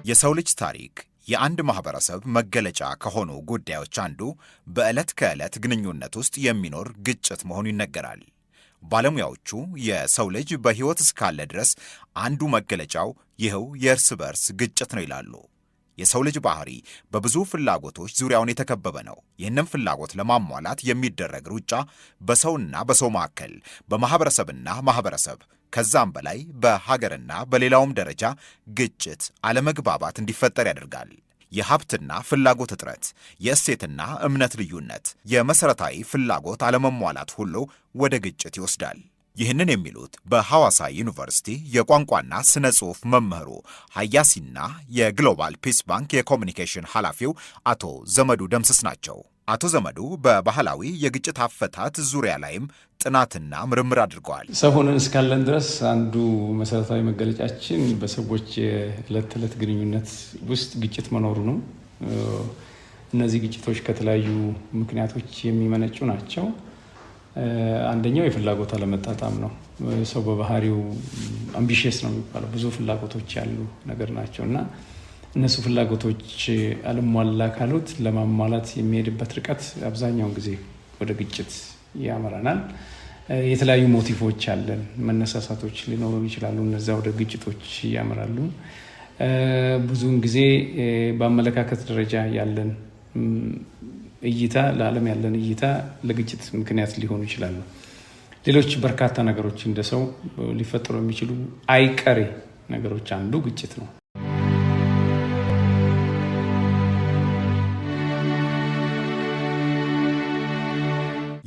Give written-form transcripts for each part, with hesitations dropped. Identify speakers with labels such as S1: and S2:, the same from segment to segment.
S1: የሰው ልጅ ታሪክ የአንድ ማህበረሰብ መገለጫ ከሆኑ ጉዳዮች አንዱ በዕለት ከዕለት ግንኙነት ውስጥ የሚኖር ግጭት መሆኑ ይነገራል። ባለሙያዎቹ የሰው ልጅ በሕይወት እስካለ ድረስ አንዱ መገለጫው ይኸው የእርስ በርስ ግጭት ነው ይላሉ። የሰው ልጅ ባህሪ በብዙ ፍላጎቶች ዙሪያውን የተከበበ ነው። ይህንም ፍላጎት ለማሟላት የሚደረግ ሩጫ በሰውና በሰው መካከል፣ በማህበረሰብና ማህበረሰብ ከዛም በላይ በሀገርና በሌላውም ደረጃ ግጭት፣ አለመግባባት እንዲፈጠር ያደርጋል። የሀብትና ፍላጎት እጥረት፣ የእሴትና እምነት ልዩነት፣ የመሰረታዊ ፍላጎት አለመሟላት ሁሉ ወደ ግጭት ይወስዳል። ይህንን የሚሉት በሐዋሳ ዩኒቨርሲቲ የቋንቋና ስነ ጽሑፍ መምህሩ ሀያሲና የግሎባል ፒስ ባንክ የኮሚኒኬሽን ኃላፊው አቶ ዘመዱ ደምስስ ናቸው። አቶ ዘመዱ በባህላዊ የግጭት አፈታት ዙሪያ ላይም ጥናትና ምርምር አድርገዋል።
S2: ሰው ሆነን እስካለን ድረስ አንዱ መሰረታዊ መገለጫችን በሰዎች የዕለት ተዕለት ግንኙነት ውስጥ ግጭት መኖሩ ነው። እነዚህ ግጭቶች ከተለያዩ ምክንያቶች የሚመነጩ ናቸው። አንደኛው የፍላጎት አለመጣጣም ነው። ሰው በባህሪው አምቢሽየስ ነው የሚባለው፣ ብዙ ፍላጎቶች ያሉ ነገር ናቸው እና እነሱ ፍላጎቶች አልሟላ ካሉት ለማሟላት የሚሄድበት ርቀት አብዛኛውን ጊዜ ወደ ግጭት ያመራናል። የተለያዩ ሞቲቮች አለን፣ መነሳሳቶች ሊኖሩ ይችላሉ። እነዛ ወደ ግጭቶች ያመራሉ። ብዙውን ጊዜ በአመለካከት ደረጃ ያለን እይታ፣ ለዓለም ያለን እይታ ለግጭት ምክንያት ሊሆኑ ይችላሉ። ሌሎች በርካታ ነገሮች እንደ ሰው ሊፈጠሩ የሚችሉ አይቀሬ ነገሮች አንዱ ግጭት ነው።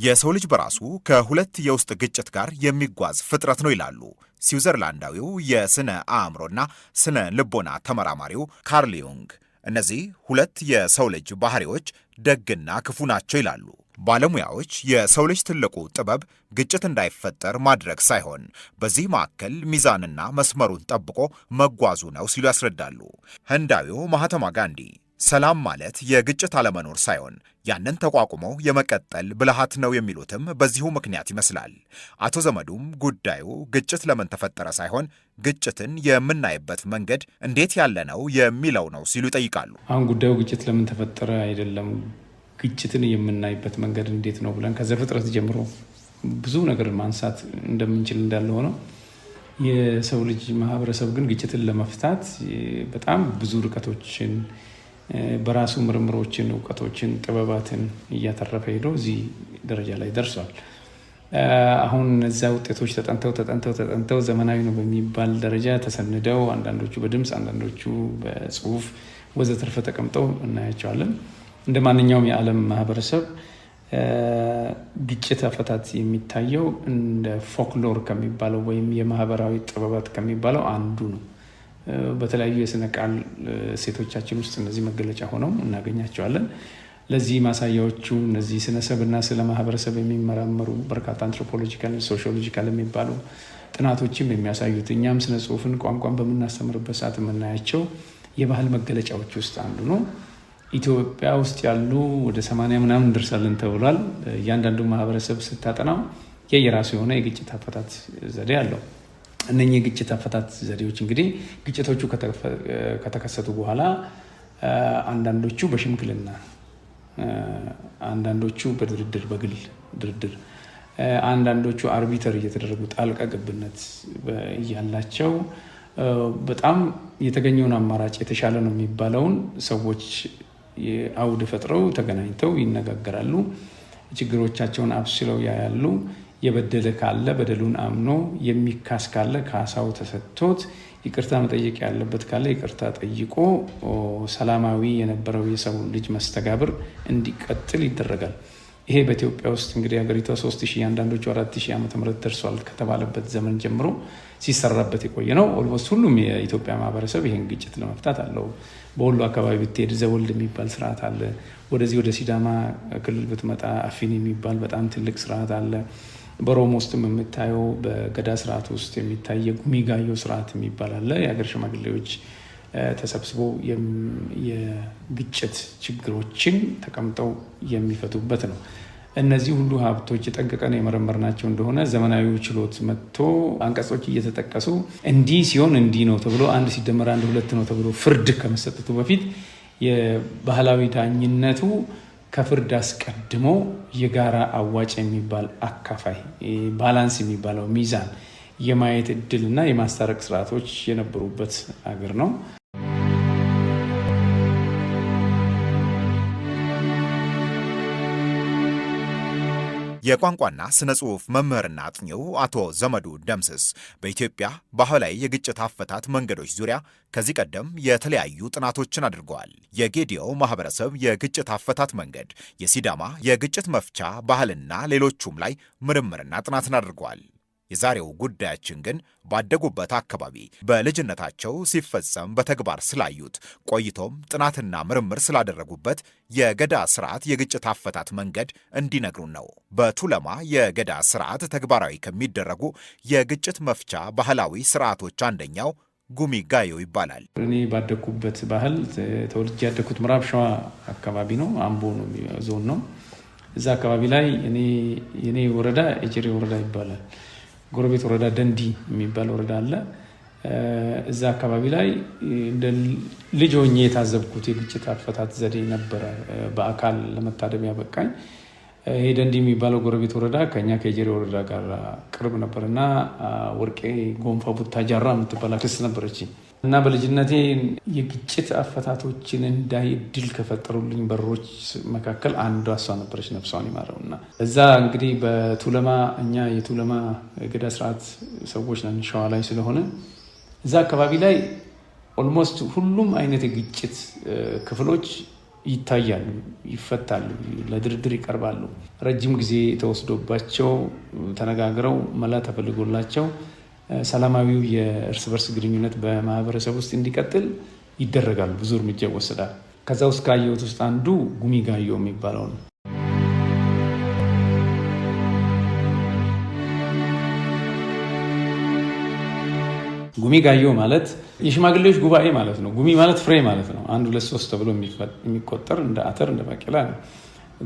S1: የሰው ልጅ በራሱ ከሁለት የውስጥ ግጭት ጋር የሚጓዝ ፍጥረት ነው ይላሉ ስዊዘርላንዳዊው የስነ አእምሮና ስነ ልቦና ተመራማሪው ካርል ዩንግ። እነዚህ ሁለት የሰው ልጅ ባህሪዎች ደግና ክፉ ናቸው ይላሉ። ባለሙያዎች የሰው ልጅ ትልቁ ጥበብ ግጭት እንዳይፈጠር ማድረግ ሳይሆን በዚህ መካከል ሚዛንና መስመሩን ጠብቆ መጓዙ ነው ሲሉ ያስረዳሉ። ህንዳዊው ማህተማ ጋንዲ ሰላም ማለት የግጭት አለመኖር ሳይሆን ያንን ተቋቁሞ የመቀጠል ብልሃት ነው የሚሉትም በዚሁ ምክንያት ይመስላል። አቶ ዘመዱም ጉዳዩ ግጭት ለምን ተፈጠረ ሳይሆን ግጭትን የምናይበት መንገድ እንዴት ያለ ነው የሚለው ነው ሲሉ ይጠይቃሉ።
S2: አሁን ጉዳዩ ግጭት ለምን ተፈጠረ አይደለም፣ ግጭትን የምናይበት መንገድ እንዴት ነው ብለን ከዘፍጥረት ጀምሮ ብዙ ነገር ማንሳት እንደምንችል እንዳለ ሆነው የሰው ልጅ ማህበረሰብ ግን ግጭትን ለመፍታት በጣም ብዙ ርቀቶችን በራሱ ምርምሮችን፣ እውቀቶችን፣ ጥበባትን እያተረፈ ሄዶ እዚህ ደረጃ ላይ ደርሷል። አሁን እነዚያ ውጤቶች ተጠንተው ዘመናዊ ነው በሚባል ደረጃ ተሰንደው አንዳንዶቹ በድምፅ አንዳንዶቹ በጽሁፍ ወዘተርፈ ተቀምጠው እናያቸዋለን። እንደ ማንኛውም የዓለም ማህበረሰብ ግጭት አፈታት የሚታየው እንደ ፎክሎር ከሚባለው ወይም የማህበራዊ ጥበባት ከሚባለው አንዱ ነው። በተለያዩ የስነ ቃል ሴቶቻችን ውስጥ እነዚህ መገለጫ ሆነው እናገኛቸዋለን። ለዚህ ማሳያዎቹ እነዚህ ስነሰብና ስለ ማህበረሰብ የሚመራመሩ በርካታ አንትሮፖሎጂካል፣ ሶሺዮሎጂካል የሚባሉ ጥናቶችም የሚያሳዩት እኛም ስነ ጽሁፍን፣ ቋንቋን በምናስተምርበት ሰዓት የምናያቸው የባህል መገለጫዎች ውስጥ አንዱ ነው። ኢትዮጵያ ውስጥ ያሉ ወደ 80 ምናምን እንደርሳለን ተብሏል። እያንዳንዱ ማህበረሰብ ስታጠናው የራሱ የሆነ የግጭት አፈታት ዘዴ አለው። እነኚህ የግጭት አፈታት ዘዴዎች እንግዲህ ግጭቶቹ ከተከሰቱ በኋላ አንዳንዶቹ በሽምግልና፣ አንዳንዶቹ በድርድር፣ በግል ድርድር፣ አንዳንዶቹ አርቢተር እየተደረጉ ጣልቃ ገብነት እያላቸው በጣም የተገኘውን አማራጭ የተሻለ ነው የሚባለውን ሰዎች አውድ ፈጥረው ተገናኝተው ይነጋገራሉ። ችግሮቻቸውን አብስለው ያያሉ። የበደለ ካለ በደሉን አምኖ የሚካስ ካለ ካሳው ተሰጥቶት ይቅርታ መጠየቅ ያለበት ካለ ይቅርታ ጠይቆ ሰላማዊ የነበረው የሰው ልጅ መስተጋብር እንዲቀጥል ይደረጋል። ይሄ በኢትዮጵያ ውስጥ እንግዲህ ሀገሪቷ 3000 አንዳንዶቹ 4000 ዓመተ ምህረት ደርሷል ከተባለበት ዘመን ጀምሮ ሲሰራበት የቆየ ነው። ኦልሞስት ሁሉም የኢትዮጵያ ማህበረሰብ ይሄን ግጭት ለመፍታት አለው። በሁሉ አካባቢ ብትሄድ ዘወልድ የሚባል ስርዓት አለ። ወደዚህ ወደ ሲዳማ ክልል ብትመጣ አፊን የሚባል በጣም ትልቅ ስርዓት አለ። በሮም ውስጥም የምታየው በገዳ ስርዓት ውስጥ የሚታየ ጉሚጋዮ ስርዓት የሚባል አለ። የሀገር ሽማግሌዎች ተሰብስበው የግጭት ችግሮችን ተቀምጠው የሚፈቱበት ነው። እነዚህ ሁሉ ሀብቶች ጠንቅቀን የመረመርናቸው እንደሆነ ዘመናዊው ችሎት መጥቶ አንቀጾች እየተጠቀሱ እንዲህ ሲሆን እንዲህ ነው ተብሎ 1 ሲደመር 1 2 ነው ተብሎ ፍርድ ከመሰጠቱ በፊት የባህላዊ ዳኝነቱ ከፍርድ አስቀድሞ የጋራ አዋጭ የሚባል አካፋይ ባላንስ የሚባለው ሚዛን የማየት እድልና የማስታረቅ ስርዓቶች የነበሩበት አገር ነው።
S1: የቋንቋና ስነ ጽሑፍ መምህርና አጥኚው አቶ ዘመዱ ደምስስ በኢትዮጵያ ባህላዊ የግጭት አፈታት መንገዶች ዙሪያ ከዚህ ቀደም የተለያዩ ጥናቶችን አድርገዋል። የጌዲዮ ማህበረሰብ የግጭት አፈታት መንገድ፣ የሲዳማ የግጭት መፍቻ ባህልና ሌሎቹም ላይ ምርምርና ጥናትን አድርገዋል። የዛሬው ጉዳያችን ግን ባደጉበት አካባቢ በልጅነታቸው ሲፈጸም በተግባር ስላዩት ቆይቶም ጥናትና ምርምር ስላደረጉበት የገዳ ስርዓት የግጭት አፈታት መንገድ እንዲነግሩን ነው። በቱለማ የገዳ ስርዓት ተግባራዊ ከሚደረጉ የግጭት መፍቻ ባህላዊ ስርዓቶች አንደኛው ጉሚ ጋዮ ይባላል።
S2: እኔ ባደግኩበት ባህል ተወልጄ ያደግኩት ምዕራብ ሸዋ አካባቢ ነው። አምቦ ነው ዞን ነው። እዛ አካባቢ ላይ የኔ ወረዳ ኤጀሬ ወረዳ ይባላል። ጎረቤት ወረዳ ደንዲ የሚባል ወረዳ አለ። እዛ አካባቢ ላይ እንደ ልጅ ሆኜ የታዘብኩት የግጭት አፈታት ዘዴ ነበረ። በአካል ለመታደም ያበቃኝ ይሄ ደንዲ የሚባለው ጎረቤት ወረዳ ከኛ ከጀሬ ወረዳ ጋር ቅርብ ነበር እና ወርቄ ጎንፋ ቡታጃራ የምትባል ክስ ነበረች እና በልጅነቴ የግጭት አፈታቶችን እንዳይ እድል ከፈጠሩልኝ በሮች መካከል አንዷ እሷ ነበረች። ነፍሷን ይማረው እና እዛ እንግዲህ በቱለማ እኛ የቱለማ ገዳ ስርዓት ሰዎች ነን ሸዋ ላይ ስለሆነ እዛ አካባቢ ላይ ኦልሞስት ሁሉም አይነት የግጭት ክፍሎች ይታያሉ፣ ይፈታሉ፣ ለድርድር ይቀርባሉ። ረጅም ጊዜ ተወስዶባቸው ተነጋግረው መላ ተፈልጎላቸው ሰላማዊው የእርስ በርስ ግንኙነት በማህበረሰብ ውስጥ እንዲቀጥል ይደረጋሉ። ብዙ እርምጃ ይወሰዳል። ከዛ ውስጥ ካየሁት ውስጥ አንዱ ጉሚ ጋዮ የሚባለው ነው። ጉሚ ጋዮ ማለት የሽማግሌዎች ጉባኤ ማለት ነው። ጉሚ ማለት ፍሬ ማለት ነው። 1 2 3 ተብሎ የሚቆጠር እንደ አተር እንደ ባቄላ ነው።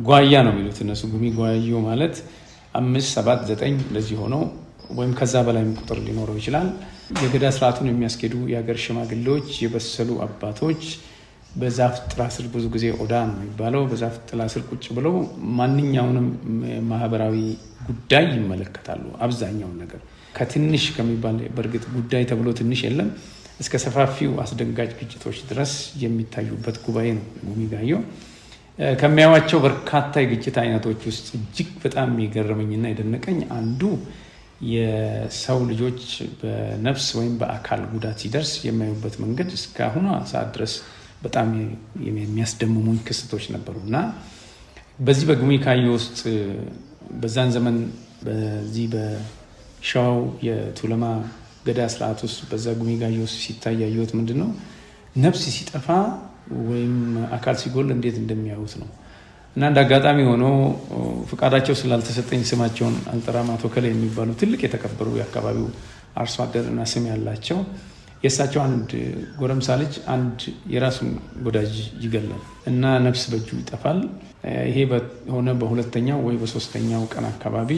S2: ጓያ ነው የሚሉት እነሱ። ጉሚ ጓዮ ማለት 5 7 9 እንደዚህ ሆነው ወይም ከዛ በላይ ቁጥር ሊኖረው ይችላል። የገዳ ስርዓቱን የሚያስኬዱ የሀገር ሽማግሌዎች፣ የበሰሉ አባቶች በዛፍ ጥላ ስር ብዙ ጊዜ ኦዳ ነው የሚባለው፣ በዛፍ ጥላ ስር ቁጭ ብለው ማንኛውንም ማህበራዊ ጉዳይ ይመለከታሉ። አብዛኛውን ነገር ከትንሽ ከሚባል በእርግጥ ጉዳይ ተብሎ ትንሽ የለም እስከ ሰፋፊው አስደንጋጭ ግጭቶች ድረስ የሚታዩበት ጉባኤ ነው ጉሚ ጋዮ። ከሚያዩዋቸው በርካታ የግጭት አይነቶች ውስጥ እጅግ በጣም የገረመኝና የደነቀኝ አንዱ የሰው ልጆች በነፍስ ወይም በአካል ጉዳት ሲደርስ የሚያዩበት መንገድ እስካሁኗ ሰዓት ድረስ በጣም የሚያስደምሙኝ ክስተቶች ነበሩ እና በዚህ በጉሚ ጋዮ ውስጥ በዛን ዘመን በዚህ በሸዋው የቱለማ ገዳ ስርዓት ውስጥ በዛ ጉሚ ጋዮ ውስጥ ሲታይ ያየሁት ምንድን ነው? ነፍስ ሲጠፋ ወይም አካል ሲጎል እንዴት እንደሚያዩት ነው። እና እንደ አጋጣሚ ሆኖ ፍቃዳቸው ስላልተሰጠኝ ስማቸውን አልጠራም። አቶ ከላይ የሚባሉ ትልቅ የተከበሩ የአካባቢው አርሶ አደርና ስም ያላቸው የእሳቸው አንድ ጎረምሳ ልጅ አንድ የራሱን ወዳጅ ይገላል እና ነፍስ በእጁ ይጠፋል። ይሄ በሆነ በሁለተኛው ወይ በሶስተኛው ቀን አካባቢ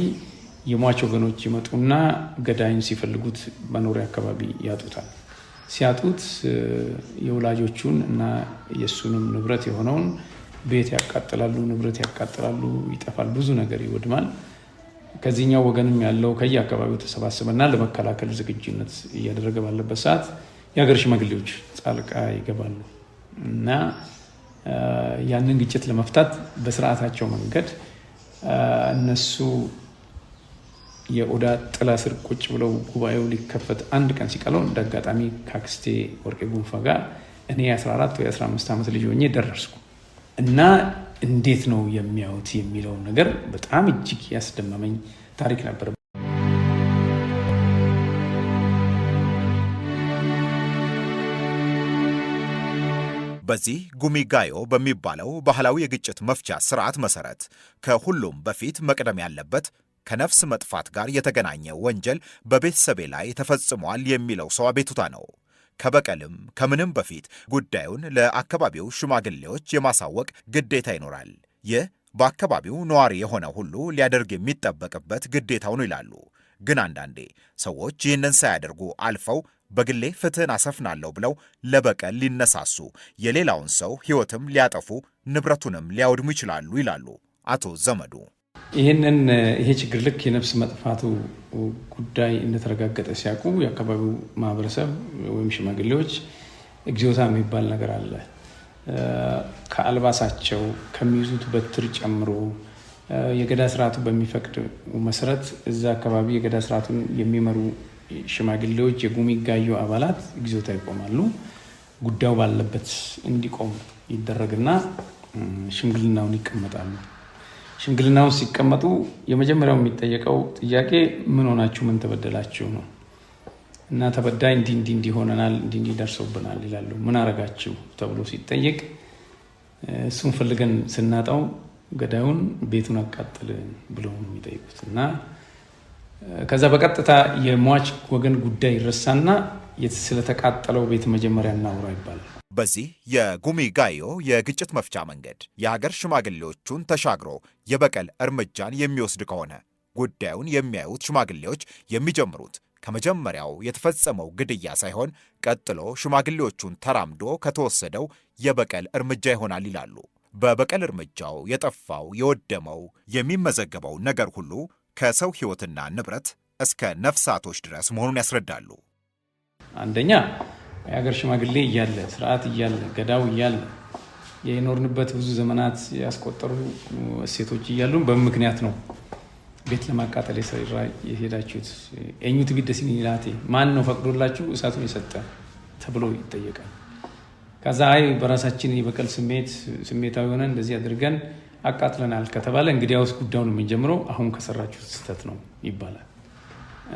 S2: የሟች ወገኖች ይመጡና ገዳይን ሲፈልጉት መኖሪያ አካባቢ ያጡታል። ሲያጡት የወላጆቹን እና የእሱንም ንብረት የሆነውን ቤት ያቃጥላሉ፣ ንብረት ያቃጥላሉ፣ ይጠፋል፣ ብዙ ነገር ይወድማል። ከዚህኛው ወገንም ያለው ከየአካባቢው ተሰባስበና ለመከላከል ዝግጁነት እያደረገ ባለበት ሰዓት የሀገር ሽማግሌዎች ጣልቃ ይገባሉ እና ያንን ግጭት ለመፍታት በስርዓታቸው መንገድ እነሱ የኦዳ ጥላ ስር ቁጭ ብለው ጉባኤው ሊከፈት አንድ ቀን ሲቀለው እንደ አጋጣሚ ካክስቴ ወርቄ ጉንፋ ጋር እኔ 14 ወይ 15 ዓመት ልጅ ሆኜ ደረስኩ እና እንዴት ነው የሚያዩት የሚለው ነገር በጣም እጅግ ያስደመመኝ ታሪክ ነበር።
S1: በዚህ ጉሚ ጋዮ በሚባለው ባህላዊ የግጭት መፍቻ ስርዓት መሰረት ከሁሉም በፊት መቅደም ያለበት ከነፍስ መጥፋት ጋር የተገናኘ ወንጀል በቤተሰቤ ላይ ተፈጽሟል የሚለው ሰው አቤቱታ ነው። ከበቀልም ከምንም በፊት ጉዳዩን ለአካባቢው ሽማግሌዎች የማሳወቅ ግዴታ ይኖራል። ይህ በአካባቢው ነዋሪ የሆነ ሁሉ ሊያደርግ የሚጠበቅበት ግዴታው ነው ይላሉ። ግን አንዳንዴ ሰዎች ይህንን ሳያደርጉ አልፈው በግሌ ፍትህን አሰፍናለሁ ብለው ለበቀል ሊነሳሱ የሌላውን ሰው ሕይወትም ሊያጠፉ ንብረቱንም ሊያወድሙ ይችላሉ ይላሉ አቶ ዘመዱ።
S2: ይሄ ችግር ልክ የነፍስ መጥፋቱ ጉዳይ እንደተረጋገጠ ሲያውቁ የአካባቢው ማህበረሰብ ወይም ሽማግሌዎች እግዚኦታ የሚባል ነገር አለ። ከአልባሳቸው ከሚይዙት በትር ጨምሮ የገዳ ስርዓቱ በሚፈቅድ መሰረት እዛ አካባቢ የገዳ ስርዓቱን የሚመሩ ሽማግሌዎች የጉሚ ጋዮ አባላት እግዚኦታ ይቆማሉ። ጉዳዩ ባለበት እንዲቆም ይደረግና ሽምግልናውን ይቀመጣሉ። ሽምግልናውን ሲቀመጡ የመጀመሪያው የሚጠየቀው ጥያቄ ምን ሆናችሁ ምን ተበደላችሁ ነው። እና ተበዳይ እንዲህ ሆነናል እንዲህ ደርሶብናል ይላሉ። ምን አረጋችሁ ተብሎ ሲጠየቅ እሱን ፈልገን ስናጣው ገዳዩን ቤቱን አቃጥልን ብለው ነው የሚጠይቁት። እና ከዛ በቀጥታ የሟች ወገን ጉዳይ ይረሳና ስለተቃጠለው ቤት መጀመሪያ እናውራ ይባላል።
S1: በዚህ የጉሚ ጋዮ የግጭት መፍቻ መንገድ የሀገር ሽማግሌዎቹን ተሻግሮ የበቀል እርምጃን የሚወስድ ከሆነ ጉዳዩን የሚያዩት ሽማግሌዎች የሚጀምሩት ከመጀመሪያው የተፈጸመው ግድያ ሳይሆን ቀጥሎ ሽማግሌዎቹን ተራምዶ ከተወሰደው የበቀል እርምጃ ይሆናል ይላሉ። በበቀል እርምጃው የጠፋው የወደመው የሚመዘገበው ነገር ሁሉ ከሰው ሕይወትና ንብረት እስከ ነፍሳቶች ድረስ መሆኑን ያስረዳሉ።
S2: አንደኛ የሀገር ሽማግሌ እያለ ስርዓት እያለ ገዳው እያለ የኖርንበት ብዙ ዘመናት ያስቆጠሩ እሴቶች እያሉ በምክንያት ነው ቤት ለማቃጠል የሄዳችሁት። ኤኙት ቢደሲኒ ላቴ ማን ነው ፈቅዶላችሁ እሳቱን የሰጠ ተብሎ ይጠየቃል። ከዛ በራሳችን የበቀል ስሜታዊ ሆነ እንደዚህ አድርገን አቃጥለናል ከተባለ እንግዲያውስ ጉዳዩን የምንጀምረው አሁን ከሰራችሁ ስህተት ነው ይባላል።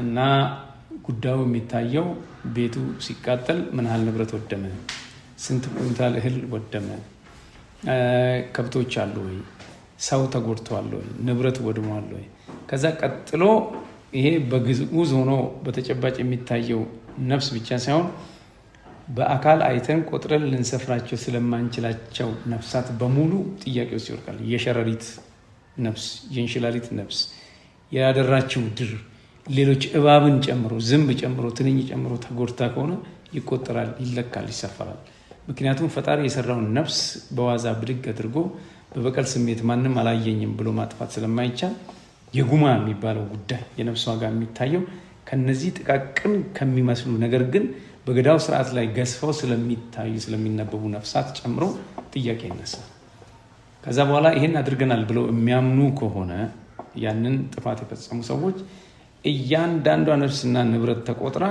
S2: እና ጉዳዩ የሚታየው ቤቱ ሲቃጠል ምን ያህል ንብረት ወደመ፣ ስንት ኩንታል እህል ወደመ፣ ከብቶች አሉ ወይ፣ ሰው ተጎድተዋል ወይ፣ ንብረት ወድሟል ወይ። ከዛ ቀጥሎ ይሄ በግዑዝ ሆኖ በተጨባጭ የሚታየው ነፍስ ብቻ ሳይሆን በአካል አይተን ቆጥረን ልንሰፍራቸው ስለማንችላቸው ነፍሳት በሙሉ ጥያቄ ውስጥ ይወድቃል። የሸረሪት ነፍስ፣ የእንሽላሊት ነፍስ፣ ያደራችው ድር፣ ሌሎች እባብን ጨምሮ ዝንብ ጨምሮ ትንኝ ጨምሮ ተጎድታ ከሆነ ይቆጠራል፣ ይለካል፣ ይሰፈራል። ምክንያቱም ፈጣሪ የሰራውን ነፍስ በዋዛ ብድግ አድርጎ በበቀል ስሜት ማንም አላየኝም ብሎ ማጥፋት ስለማይቻል የጉማ የሚባለው ጉዳይ የነፍስ ዋጋ የሚታየው ከነዚህ ጥቃቅን ከሚመስሉ ነገር ግን በገዳው ስርዓት ላይ ገዝፈው ስለሚታዩ ስለሚነበቡ ነፍሳት ጨምሮ ጥያቄ ይነሳል። ከዛ በኋላ ይሄን አድርገናል ብለው የሚያምኑ ከሆነ ያንን ጥፋት የፈጸሙ ሰዎች እያንዳንዷ ነፍስና ንብረት ተቆጥራ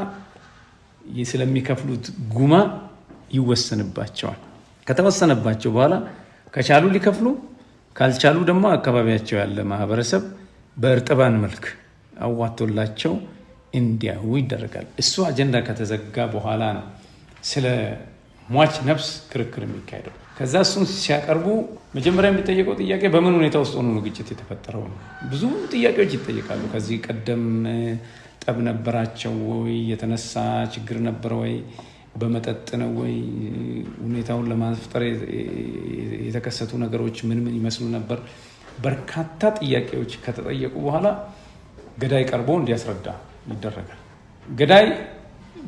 S2: ስለሚከፍሉት ጉማ ይወሰንባቸዋል። ከተወሰነባቸው በኋላ ከቻሉ ሊከፍሉ፣ ካልቻሉ ደግሞ አካባቢያቸው ያለ ማህበረሰብ በእርጥባን መልክ አዋቶላቸው እንዲያው ይደረጋል። እሱ አጀንዳ ከተዘጋ በኋላ ነው ስለ ሟች ነፍስ ክርክር የሚካሄደው። ከዛ እሱን ሲያቀርቡ መጀመሪያ የሚጠየቀው ጥያቄ በምን ሁኔታ ውስጥ ሆኖ ነው ግጭት የተፈጠረው ነው። ብዙ ጥያቄዎች ይጠየቃሉ። ከዚህ ቀደም ጠብ ነበራቸው ወይ? የተነሳ ችግር ነበረ ወይ? በመጠጥ ነው ወይ? ሁኔታውን ለማፍጠር የተከሰቱ ነገሮች ምን ይመስሉ ነበር? በርካታ ጥያቄዎች ከተጠየቁ በኋላ ገዳይ ቀርቦ እንዲያስረዳ ይደረጋል። ገዳይ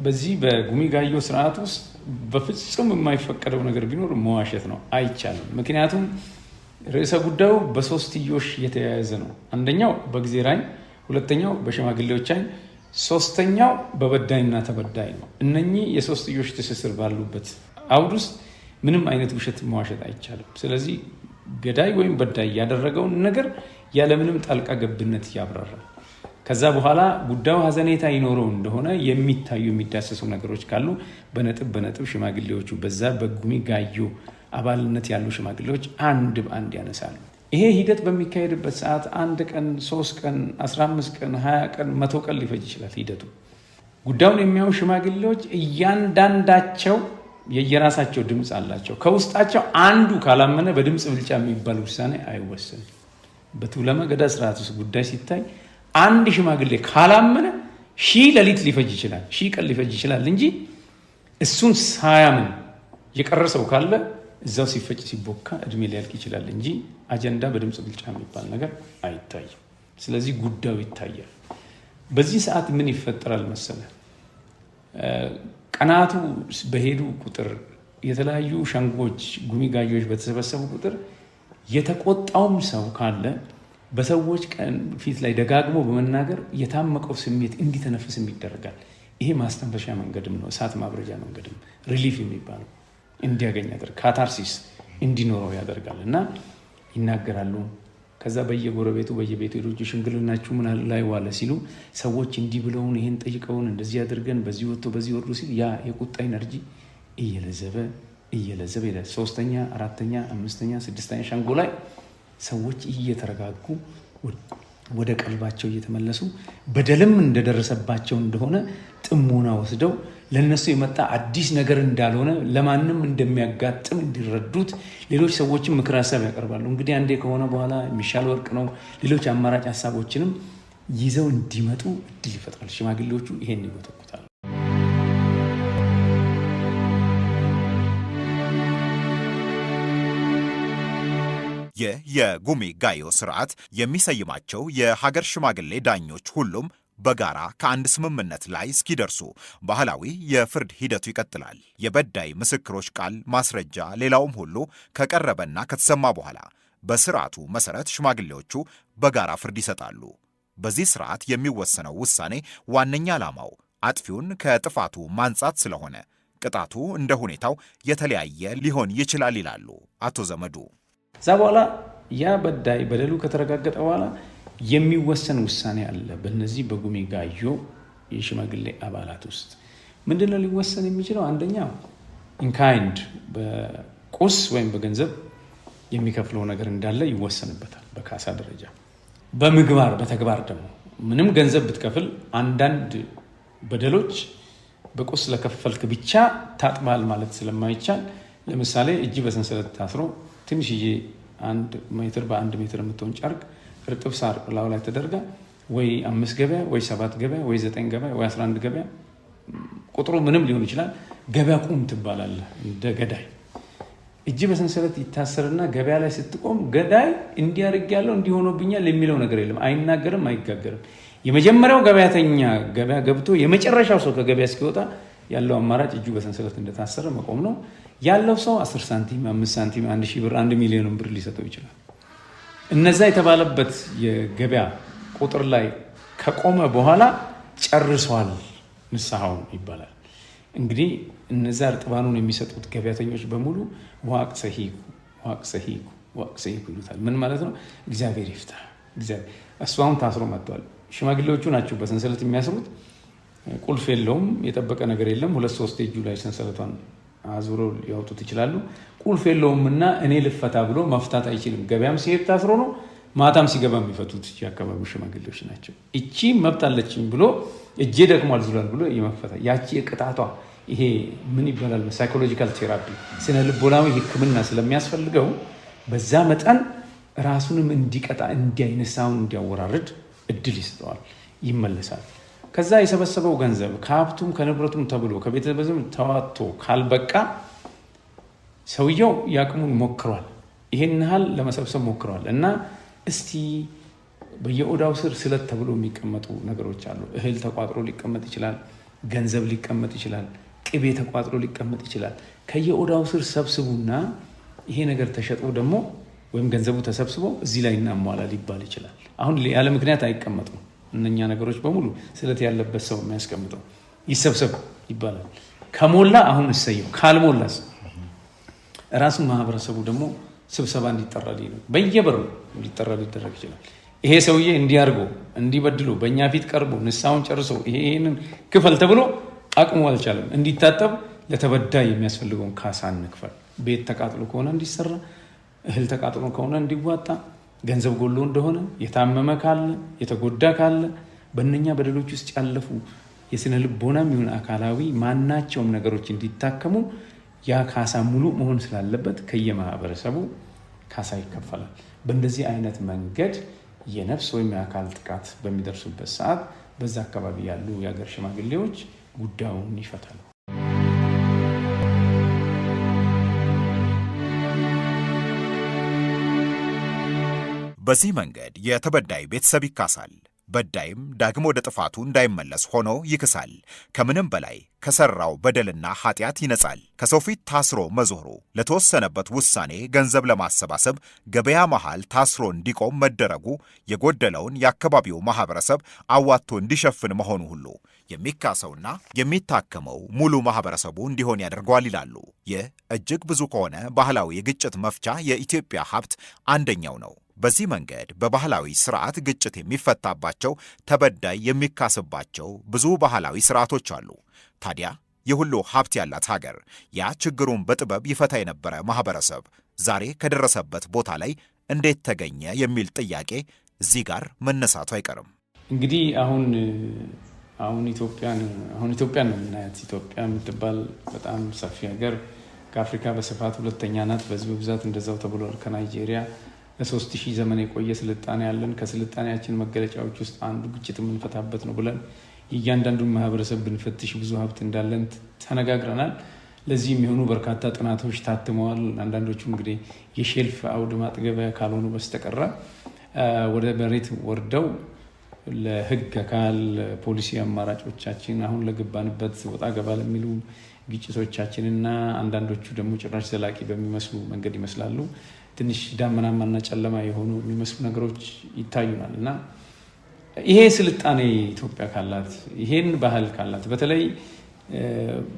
S2: በዚህ በጉሚ ጋዮ ስርዓት ውስጥ በፍጹም የማይፈቀደው ነገር ቢኖር መዋሸት ነው። አይቻልም። ምክንያቱም ርዕሰ ጉዳዩ በሶስትዮሽ የተያያዘ ነው። አንደኛው በእግዚአብሔር ዓይን፣ ሁለተኛው በሽማግሌዎች ዓይን፣ ሶስተኛው በበዳይና ተበዳይ ነው። እነኚህ የሶስትዮሽ ትስስር ባሉበት አውድ ውስጥ ምንም አይነት ውሸት መዋሸት አይቻልም። ስለዚህ ገዳይ ወይም በዳይ ያደረገውን ነገር ያለምንም ጣልቃ ገብነት ያብራራል። ከዛ በኋላ ጉዳዩ ሀዘኔታ ይኖረው እንደሆነ የሚታዩ የሚዳሰሱ ነገሮች ካሉ በነጥብ ሽማግሌዎቹ በዛ በጉሚ ጋዮ አባልነት ያሉ ሽማግሌዎች አንድ በአንድ ያነሳሉ። ይሄ ሂደት በሚካሄድበት ሰዓት 1 ቀን፣ 3 ቀን፣ 15 ቀን፣ 20 ቀን፣ 100 ቀን ሊፈጅ ይችላል ሂደቱ። ጉዳዩን የሚያዩ ሽማግሌዎች እያንዳንዳቸው የየራሳቸው ድምፅ አላቸው። ከውስጣቸው አንዱ ካላመነ በድምፅ ብልጫ የሚባል ውሳኔ አይወሰንም። በቱለማ ገዳ ስርዓት ውስጥ ጉዳይ ሲታይ አንድ ሽማግሌ ካላመነ 1000 ሌሊት ሊፈጅ ይችላል፣ 1000 ቀን ሊፈጅ ይችላል እንጂ እሱን ሳያምን የቀረ ሰው ካለ እዛው ሲፈጭ ሲቦካ እድሜ ሊያልቅ ይችላል እንጂ አጀንዳ በድምፅ ብልጫ የሚባል ነገር አይታይም። ስለዚህ ጉዳዩ ይታያል። በዚህ ሰዓት ምን ይፈጠራል መሰለ? ቀናቱ በሄዱ ቁጥር የተለያዩ ሸንጎች ጉሚጋዮች በተሰበሰቡ ቁጥር የተቆጣውም ሰው ካለ በሰዎች ፊት ላይ ደጋግሞ በመናገር የታመቀው ስሜት እንዲተነፍስም ይደረጋል። ይሄ ማስተንፈሻ መንገድም ነው፣ እሳት ማብረጃ መንገድም ሪሊፍ የሚባለው እንዲያገኝ ያደርጋል፣ ካታርሲስ እንዲኖረው ያደርጋል። እና ይናገራሉ። ከዛ በየጎረቤቱ በየቤቱ ሄዶች ሽምግልናችሁ ምን ላይ ዋለ ሲሉ ሰዎች እንዲህ ብለውን ይሄን ጠይቀውን እንደዚህ አድርገን በዚህ ወጥቶ በዚህ ወርዱ ሲል ያ የቁጣ ኢነርጂ እየለዘበ ይላል። 3ኛ 4ኛ 5ኛ 6ኛ ሸንጎ ላይ ሰዎች እየተረጋጉ ወደ ቀልባቸው እየተመለሱ በደልም እንደደረሰባቸው እንደሆነ ጥሞና ወስደው ለነሱ የመጣ አዲስ ነገር እንዳልሆነ ለማንም እንደሚያጋጥም እንዲረዱት ሌሎች ሰዎችም ምክር ሀሳብ ያቀርባሉ። እንግዲህ አንዴ ከሆነ በኋላ የሚሻል ወርቅ ነው። ሌሎች አማራጭ ሀሳቦችንም ይዘው እንዲመጡ እድል ይፈጥራል። ሽማግሌዎቹ ይሄን ይወተኩታል።
S1: ይህ የጉሚ ጋዮ ስርዓት የሚሰይማቸው የሀገር ሽማግሌ ዳኞች ሁሉም በጋራ ከአንድ ስምምነት ላይ እስኪደርሱ ባህላዊ የፍርድ ሂደቱ ይቀጥላል። የበዳይ ምስክሮች ቃል፣ ማስረጃ፣ ሌላውም ሁሉ ከቀረበና ከተሰማ በኋላ በስርዓቱ መሰረት ሽማግሌዎቹ በጋራ ፍርድ ይሰጣሉ። በዚህ ስርዓት የሚወሰነው ውሳኔ ዋነኛ ዓላማው አጥፊውን ከጥፋቱ ማንጻት ስለሆነ ቅጣቱ እንደ ሁኔታው የተለያየ ሊሆን ይችላል ይላሉ አቶ ዘመዱ።
S2: እዛ በኋላ ያ በዳይ በደሉ ከተረጋገጠ በኋላ የሚወሰን ውሳኔ አለ። በእነዚህ በጉሚ ጋዮ የሽማግሌ አባላት ውስጥ ምንድነው ሊወሰን የሚችለው? አንደኛ ኢንካይንድ በቁስ ወይም በገንዘብ የሚከፍለው ነገር እንዳለ ይወሰንበታል በካሳ ደረጃ። በምግባር በተግባር ደግሞ ምንም ገንዘብ ብትከፍል አንዳንድ በደሎች በቁስ ለከፈልክ ብቻ ታጥባል ማለት ስለማይቻል፣ ለምሳሌ እጅ በሰንሰለት ታስሮ ትንሽዬ 1 ሜትር በ1 ሜትር የምትሆን ጨርቅ እርጥብ ሳር ላው ላይ ተደርጋ ወይ 5 ገበያ ወይ 7 ገበያ ወይ 9 ገበያ ወይ 11 ገበያ ቁጥሩ ምንም ሊሆን ይችላል። ገበያ ቁም ትባላለህ። እንደ ገዳይ እጅ በሰንሰለት ይታሰርና ገበያ ላይ ስትቆም ገዳይ እንዲያርግ ያለው እንዲሆነብኛል የሚለው ነገር የለም። አይናገርም፣ አይጋገርም። የመጀመሪያው ገበያተኛ ገበያ ገብቶ የመጨረሻው ሰው ከገበያ እስኪወጣ ያለው አማራጭ እጁ በሰንሰለት እንደታሰረ መቆም ነው። ያለው ሰው 10 ሳንቲም፣ 5 ሳንቲም፣ 1000 ብር፣ 1 ሚሊዮን ብር ሊሰጠው ይችላል። እነዛ የተባለበት የገበያ ቁጥር ላይ ከቆመ በኋላ ጨርሷል ንስሐውን ይባላል። እንግዲህ እነዛ እርጥባኑን የሚሰጡት ገበያተኞች በሙሉ ዋቅ ሰሂኩ ይሉታል። ምን ማለት ነው? እግዚአብሔር ይፍታ። እሱ አሁን ታስሮ መጥቷል። ሽማግሌዎቹ ናቸው በሰንሰለት የሚያስሩት። ቁልፍ የለውም፣ የጠበቀ ነገር የለም። 2-3 እጁ ላይ ሰንሰለቷን አዙሮ ሊያወጡት ይችላሉ። ቁልፍ የለውም እና እኔ ልፈታ ብሎ መፍታት አይችልም። ገበያም ሲሄድ ታስሮ ነው፣ ማታም ሲገባ የሚፈቱት የአካባቢው ሽማግሌዎች ናቸው። እቺ መብት አለችኝ ብሎ እጄ ደክሟል ዝሏል ብሎ የመፈታ ያቺ የቅጣቷ ይሄ ምን ይባላል? ሳይኮሎጂካል ቴራፒ ስነ ልቦናዊ ሕክምና ስለሚያስፈልገው በዛ መጠን ራሱንም እንዲቀጣ እንዲያይነሳውን እንዲያወራርድ እድል ይሰጠዋል። ይመለሳል። ከዛ የሰበሰበው ገንዘብ ከሀብቱም ከንብረቱም ተብሎ ከቤተሰብም ተዋጥቶ ካልበቃ ሰውየው ያቅሙን ሞክሯል። ይሄን ያህል ለመሰብሰብ ሞክሯል እና እስቲ በየኦዳው ስር ስለት ተብሎ የሚቀመጡ ነገሮች አሉ። እህል ተቋጥሮ ሊቀመጥ ይችላል፣ ገንዘብ ሊቀመጥ ይችላል፣ ቅቤ ተቋጥሮ ሊቀመጥ ይችላል። ከየኦዳው ስር ሰብስቡና ይሄ ነገር ተሸጦ ደግሞ ወይም ገንዘቡ ተሰብስቦ እዚህ ላይ እናሟላ ሊባል ይችላል። አሁን ያለ ምክንያት አይቀመጡም። እነኛ ነገሮች በሙሉ ስለት ያለበት ሰው የሚያስቀምጠው ይሰብሰብ ይባላል። ከሞላ አሁን እሰየው፣ ካልሞላስ ራሱ ማህበረሰቡ ደግሞ ስብሰባ እንዲጠራ በየበሩ እንዲጠራ ሊደረግ ይችላል። ይሄ ሰውዬ እንዲያርጎ እንዲበድሉ በእኛ ፊት ቀርቦ ንስሐውን ጨርሶ ይሄንን ክፈል ተብሎ አቅሙ አልቻለም። እንዲታጠብ ለተበዳይ የሚያስፈልገውን ካሳ እንክፈል። ቤት ተቃጥሎ ከሆነ እንዲሰራ፣ እህል ተቃጥሎ ከሆነ እንዲዋጣ፣ ገንዘብ ጎሎ እንደሆነ የታመመ ካለ የተጎዳ ካለ በእነኛ በደሎች ውስጥ ያለፉ የስነ ልቦናም ይሁን አካላዊ ማናቸውም ነገሮች እንዲታከሙ ያ ካሳ ሙሉ መሆን ስላለበት ከየማህበረሰቡ ካሳ ይከፈላል። በእንደዚህ አይነት መንገድ የነፍስ ወይም የአካል ጥቃት በሚደርሱበት ሰዓት በዛ አካባቢ ያሉ የሀገር ሽማግሌዎች ጉዳዩን ይፈታሉ።
S1: በዚህ መንገድ የተበዳይ ቤተሰብ ይካሳል። በዳይም ዳግሞ ወደ ጥፋቱ እንዳይመለስ ሆኖ ይክሳል። ከምንም በላይ ከሰራው በደልና ኃጢአት ይነጻል። ከሰው ፊት ታስሮ መዞሩ፣ ለተወሰነበት ውሳኔ ገንዘብ ለማሰባሰብ ገበያ መሃል ታስሮ እንዲቆም መደረጉ የጎደለውን የአካባቢው ማህበረሰብ አዋጥቶ እንዲሸፍን መሆኑ ሁሉ የሚካሰውና የሚታከመው ሙሉ ማህበረሰቡ እንዲሆን ያደርገዋል ይላሉ። ይህ እጅግ ብዙ ከሆነ ባህላዊ የግጭት መፍቻ የኢትዮጵያ ሀብት አንደኛው ነው። በዚህ መንገድ በባህላዊ ስርዓት ግጭት የሚፈታባቸው፣ ተበዳይ የሚካስባቸው ብዙ ባህላዊ ስርዓቶች አሉ። ታዲያ የሁሉ ሀብት ያላት ሀገር ያ ችግሩን በጥበብ ይፈታ የነበረ ማህበረሰብ ዛሬ ከደረሰበት ቦታ ላይ እንዴት ተገኘ የሚል ጥያቄ እዚህ ጋር መነሳቱ አይቀርም።
S2: እንግዲህ አሁን ኢትዮጵያን ነው የምናያት። ኢትዮጵያ የምትባል በጣም ሰፊ ሀገር ከአፍሪካ በስፋት ሁለተኛ ናት። በህዝብ ብዛት እንደዛው ተብሏል። ከናይጄሪያ ለ3000 ዘመን የቆየ ስልጣኔ ያለን፣ ከስልጣኔያችን መገለጫዎች ውስጥ አንዱ ግጭት የምንፈታበት ነው ብለን እያንዳንዱን ማህበረሰብ ብንፈትሽ ብዙ ሀብት እንዳለን ተነጋግረናል። ለዚህ የሚሆኑ በርካታ ጥናቶች ታትመዋል። አንዳንዶቹ እንግዲህ የሼልፍ አውድ ማጥገቢያ ካልሆኑ በስተቀረ ወደ መሬት ወርደው ለህግ አካል ፖሊሲ አማራጮቻችን አሁን ለገባንበት ወጣ ገባ ለሚሉ ግጭቶቻችንና አንዳንዶቹ ደግሞ ጭራሽ ዘላቂ በሚመስሉ መንገድ ይመስላሉ ትንሽ ዳመናማና ጨለማ የሆኑ የሚመስሉ ነገሮች ይታዩናል። እና ይሄ ስልጣኔ ኢትዮጵያ ካላት፣ ይሄን ባህል ካላት፣ በተለይ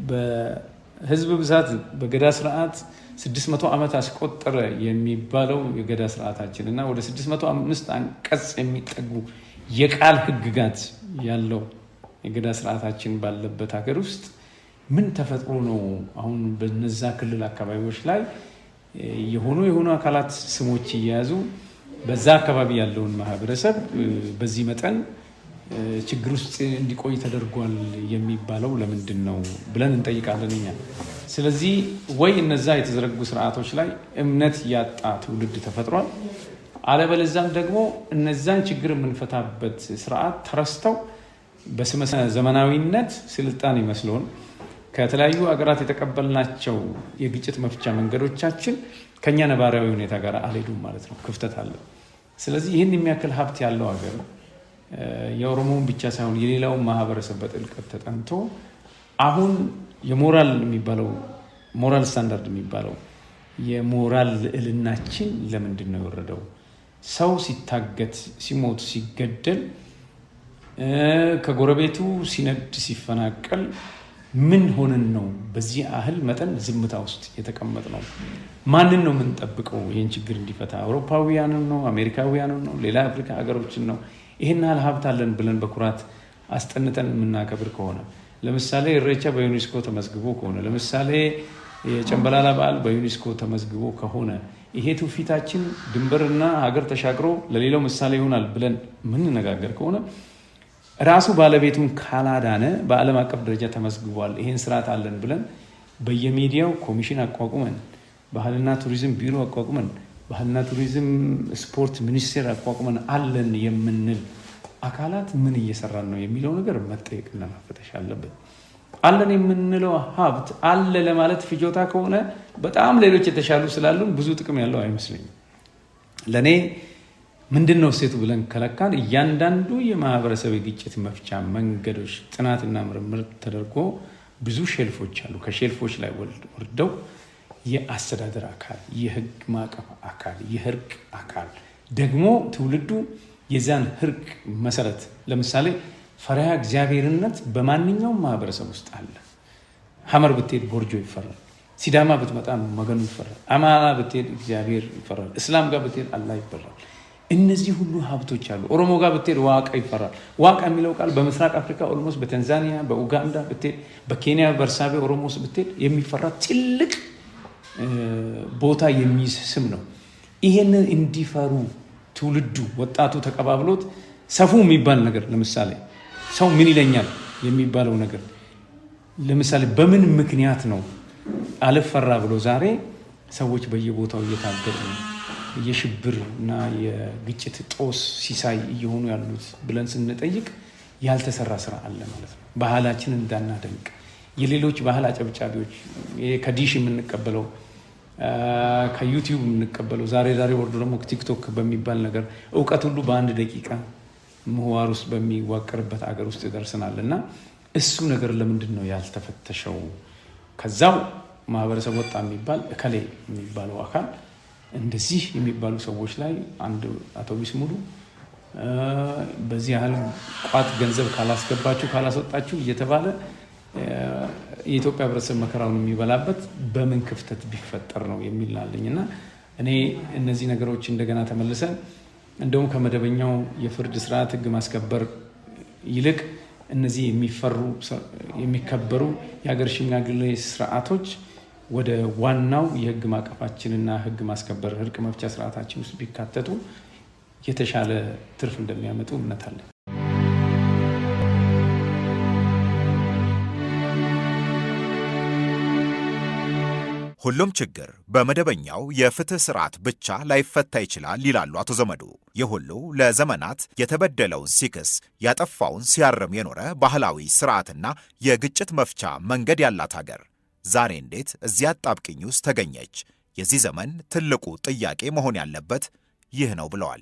S2: በህዝብ ብዛት በገዳ ስርዓት 600 ዓመት አስቆጠረ የሚባለው የገዳ ስርዓታችን እና ወደ 605 አንቀጽ የሚጠጉ የቃል ህግጋት ያለው የገዳ ስርዓታችን ባለበት ሀገር ውስጥ ምን ተፈጥሮ ነው አሁን በነዛ ክልል አካባቢዎች ላይ የሆኑ አካላት ስሞች እየያዙ በዛ አካባቢ ያለውን ማህበረሰብ በዚህ መጠን ችግር ውስጥ እንዲቆይ ተደርጓል የሚባለው ለምንድን ነው ብለን እንጠይቃለን እኛ። ስለዚህ ወይ እነዛ የተዘረጉ ስርዓቶች ላይ እምነት ያጣ ትውልድ ተፈጥሯል፣ አለበለዚያም ደግሞ እነዛን ችግር የምንፈታበት ስርዓት ተረስተው በስመ ዘመናዊነት ስልጣን ይመስለውን ከተለያዩ አገራት የተቀበልናቸው የግጭት መፍቻ መንገዶቻችን ከኛ ነባራዊ ሁኔታ ጋር አልሄዱም ማለት ነው። ክፍተት አለ። ስለዚህ ይህን የሚያክል ሀብት ያለው ሀገር የኦሮሞውን ብቻ ሳይሆን የሌላውን ማህበረሰብ በጥልቀት ተጠንቶ አሁን የሞራል ስታንዳርድ የሚባለው የሞራል ልዕልናችን ለምንድን ነው የወረደው? ሰው ሲታገት፣ ሲሞት፣ ሲገደል፣ ከጎረቤቱ ሲነድ፣ ሲፈናቀል ምን ሆነን ነው በዚህ ያህል መጠን ዝምታ ውስጥ የተቀመጥ ነው? ማንን ነው የምንጠብቀው ይህን ችግር እንዲፈታ? አውሮፓውያንን ነው? አሜሪካውያንን ነው? ሌላ አፍሪካ ሀገሮችን ነው? ይህን ያህል ሀብት አለን ብለን በኩራት አስጠንተን የምናከብር ከሆነ፣ ለምሳሌ ኢሬቻ በዩኔስኮ ተመዝግቦ ከሆነ፣ ለምሳሌ የጨንበላላ በዓል በዩኔስኮ ተመዝግቦ ከሆነ፣ ይሄ ትውፊታችን ድንበርና ሀገር ተሻግሮ ለሌላው ምሳሌ ይሆናል ብለን የምንነጋገር ከሆነ ራሱ ባለቤቱን ካላዳነ በዓለም አቀፍ ደረጃ ተመዝግቧል ይሄን ስርዓት አለን ብለን በየሚዲያው ኮሚሽን አቋቁመን፣ ባህልና ቱሪዝም ቢሮ አቋቁመን፣ ባህልና ቱሪዝም ስፖርት ሚኒስቴር አቋቁመን አለን የምንል አካላት ምን እየሰራን ነው የሚለው ነገር መጠየቅና መፈተሽ አለበት። አለን የምንለው ሀብት አለ ለማለት ፍጆታ ከሆነ በጣም ሌሎች የተሻሉ ስላሉን ብዙ ጥቅም ያለው አይመስለኝም። ለእኔ ምንድን ነው እሴቱ ብለን ከለካን እያንዳንዱ የማህበረሰብ የግጭት መፍቻ መንገዶች ጥናትና ምርምር ተደርጎ ብዙ ሼልፎች አሉ። ከሼልፎች ላይ ወርደው የአስተዳደር አካል፣ የህግ ማዕቀፍ አካል፣ የህርቅ አካል ደግሞ ትውልዱ የዛን ህርቅ መሰረት፣ ለምሳሌ ፈሪሃ እግዚአብሔርነት በማንኛውም ማህበረሰብ ውስጥ አለ። ሐመር ብትሄድ ቦርጆ ይፈራል፣ ሲዳማ ብትመጣ መገኑ ይፈራል፣ አማራ ብትሄድ እግዚአብሔር ይፈራል፣ እስላም ጋር ብትሄድ አላህ ይፈራል። እነዚህ ሁሉ ሀብቶች አሉ። ኦሮሞ ጋር ብትሄድ ዋቃ ይፈራል። ዋቃ የሚለው ቃል በምስራቅ አፍሪካ ኦልሞስት በታንዛኒያ፣ በኡጋንዳ ብትሄድ፣ በኬንያ በርሳቤ ኦሮሞስ ብትሄድ የሚፈራ ትልቅ ቦታ የሚይዝ ስም ነው። ይሄንን እንዲፈሩ ትውልዱ ወጣቱ ተቀባብሎት ሰፉ የሚባል ነገር ለምሳሌ ሰው ምን ይለኛል የሚባለው ነገር ለምሳሌ በምን ምክንያት ነው አልፈራ ብሎ ዛሬ ሰዎች በየቦታው እየታገዱ የሽብር እና የግጭት ጦስ ሲሳይ እየሆኑ ያሉት ብለን ስንጠይቅ ያልተሰራ ስራ አለ ማለት ነው። ባህላችንን እንዳናደንቅ የሌሎች ባህል አጨብጫቢዎች ከዲሽ የምንቀበለው ከዩቲዩብ የምንቀበለው ዛሬ ወርዶ ደግሞ ቲክቶክ በሚባል ነገር እውቀት ሁሉ በአንድ ደቂቃ ምህዋር ውስጥ በሚዋቀርበት አገር ውስጥ ይደርሰናል እና እሱ ነገር ለምንድን ነው ያልተፈተሸው? ከዛው ማህበረሰብ ወጣ የሚባል እከሌ የሚባለው አካል እንደዚህ የሚባሉ ሰዎች ላይ አንድ አውቶቡስ ሙሉ በዚህ ያህል ቋት ገንዘብ ካላስገባችሁ ካላስወጣችሁ እየተባለ የኢትዮጵያ ህብረተሰብ መከራውን የሚበላበት በምን ክፍተት ቢፈጠር ነው የሚላለኝ እና እኔ እነዚህ ነገሮች እንደገና ተመልሰን እንደውም ከመደበኛው የፍርድ ስርዓት ህግ ማስከበር ይልቅ እነዚህ የሚከበሩ የሀገር ሽማግሌ ስርዓቶች ወደ ዋናው የህግ ማዕቀፋችንና ህግ ማስከበር እርቅ መፍቻ ስርዓታችን ውስጥ ቢካተቱ የተሻለ ትርፍ እንደሚያመጡ እምነት አለ።
S1: ሁሉም ችግር በመደበኛው የፍትህ ስርዓት ብቻ ላይፈታ ይችላል ይላሉ አቶ ዘመዱ። ይህ ሁሉ ለዘመናት የተበደለውን ሲክስ ያጠፋውን ሲያርም የኖረ ባህላዊ ስርዓትና የግጭት መፍቻ መንገድ ያላት ሀገር ዛሬ እንዴት እዚያ አጣብቂኝ ውስጥ ተገኘች? የዚህ ዘመን ትልቁ ጥያቄ መሆን ያለበት ይህ ነው ብለዋል።